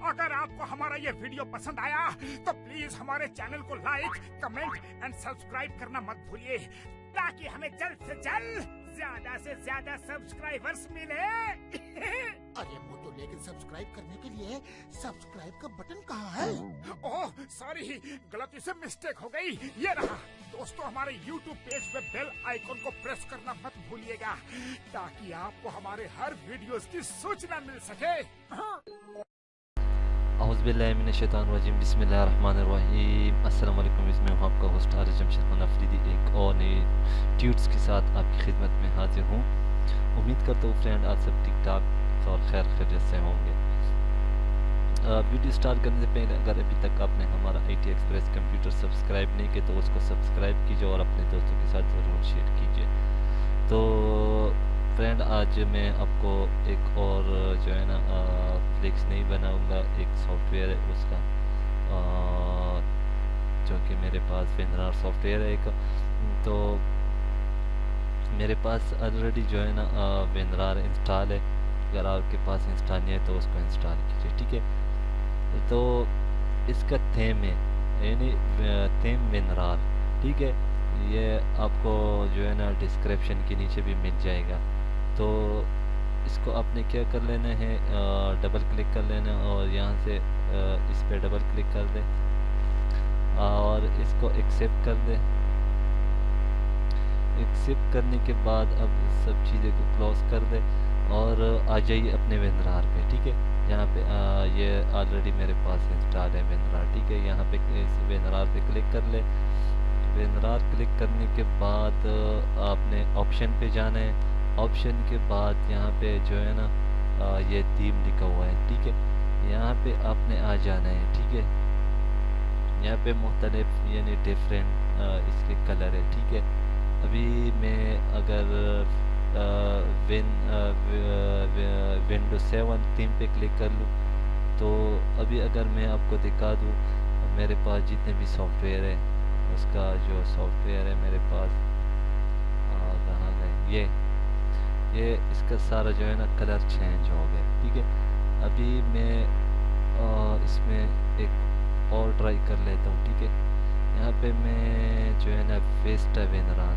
अगर आपको हमारा ये वीडियो पसंद आया तो प्लीज हमारे चैनल को लाइक, कमेंट एंड सब्सक्राइब करना मत भूलिए, ताकि हमें जल्द से जल्द ज्यादा से ज्यादा सब्सक्राइबर्स मिले। अरे मोटू, लेकिन सब्सक्राइब करने के लिए सब्सक्राइब का बटन कहाँ है? ओह सॉरी, गलती से मिस्टेक हो गई। ये रहा। दोस्तों, हमारे YouTube पेज पे बेल आइकन को प्रेस करना मत भूलिएगा, ताकि आपको हमारे हर वीडियोस की सूचना मिल सके। औज़ुबिल्लाहिमिनश्शैतानिर्रजीम, बिस्मिल्लाहिर्रहमानिर्रहीम। अस्सलाम वालेकुम। इसमें हम आपका होस्ट आरिफ जमशेद खान अफरीदी एक और नई ट्यूट्स के साथ आपकी खिदमत में हाजिर हूँ। उम्मीद करता हूँ फ्रेंड आप सब ठीक ठाक और खैर खैरियत से होंगे। वीडियो स्टार्ट करने से पहले अगर अभी तक आपने हमारा IT एक्सप्रेस कंप्यूटर सब्सक्राइब नहीं किया तो उसको सब्सक्राइब कीजिए और अपने दोस्तों के साथ ज़रूर शेयर कीजिए। तो फ्रेंड, आज मैं आपको एक और जो है ना फ्लेक्स नहीं बनाऊंगा, एक सॉफ्टवेयर है उसका, जो कि मेरे पास WinRAR सॉफ्टवेयर है एक। तो मेरे पास ऑलरेडी जो है ना WinRAR इंस्टॉल है। अगर आपके पास इंस्टॉल नहीं है तो उसको इंस्टॉल कीजिए, ठीक है। तो इसका थीम है, यानी थीम WinRAR, ठीक है। ये आपको जो है ना डिस्क्रिप्शन के नीचे भी मिल जाएगा। तो इसको आपने क्या कर लेना है, डबल क्लिक कर लेना और यहाँ से इस पे डबल क्लिक कर दें और इसको एक्सेप्ट कर दें। एक्सेप्ट करने के बाद अब सब चीज़ें को क्लोज कर दें और आ जाइए अपने WinRAR पे, ठीक है। यहाँ पे ये ऑलरेडी मेरे पास इंस्टॉल है WinRAR, ठीक है। यहाँ पे इस WinRAR पे क्लिक कर ले। WinRAR क्लिक करने के बाद आपने ऑप्शन पे जाना है। ऑप्शन के बाद यहाँ पे जो है ना ये थीम लिखा हुआ है, ठीक है। यहाँ पे आपने आ जाना है, ठीक है। यहाँ पे मुख्तलिफ यानी डिफरेंट इसके कलर है, ठीक है। अभी मैं अगर विंडो 7 थीम पे क्लिक कर लूँ तो अभी अगर मैं आपको दिखा दूँ मेरे पास जितने भी सॉफ्टवेयर है उसका जो सॉफ्टवेयर है मेरे पास कहाँ गए, ये इसका सारा जो है ना कलर चेंज हो गया, ठीक है। अभी मैं इसमें एक और ट्राई कर लेता हूँ, ठीक है। यहाँ पे मैं जो है ना विस्टा WinRAR,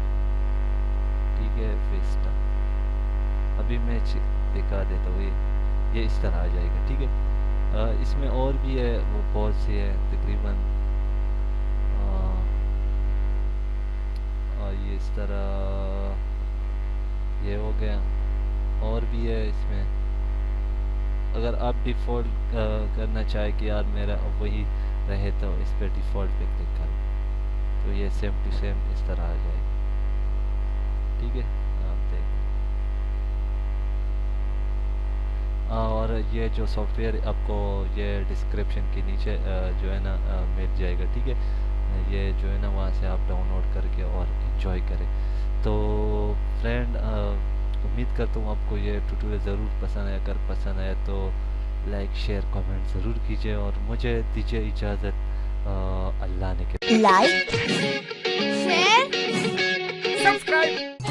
ठीक है, विस्टा अभी मैं दिखा देता हूँ। ये इस तरह आ जाएगा, ठीक है। इसमें और भी है, वो बहुत सी है तकरीबन, ये इस तरह ये हो गया। और भी है इसमें। अगर आप डिफ़ॉल्ट करना चाहे कि यार मेरा वही रहे तो इस पर डिफ़ॉल्ट पे क्लिक करो तो ये सेम टू सेम इस तरह आ जाएगा, ठीक है। आप देखें और ये जो सॉफ्टवेयर आपको ये डिस्क्रिप्शन के नीचे जो है ना मिल जाएगा, ठीक है। ये जो है ना वहाँ से आप डाउनलोड करके और एंजॉय करें। तो फ्रेंड, उम्मीद करता हूँ आपको ये ट्यूटोरियल ज़रूर पसंद आया। अगर पसंद आया तो लाइक, शेयर, कमेंट ज़रूर कीजिए और मुझे दीजिए इजाज़त। अल्लाह ने के लाइक, शेयर, सब्सक्राइब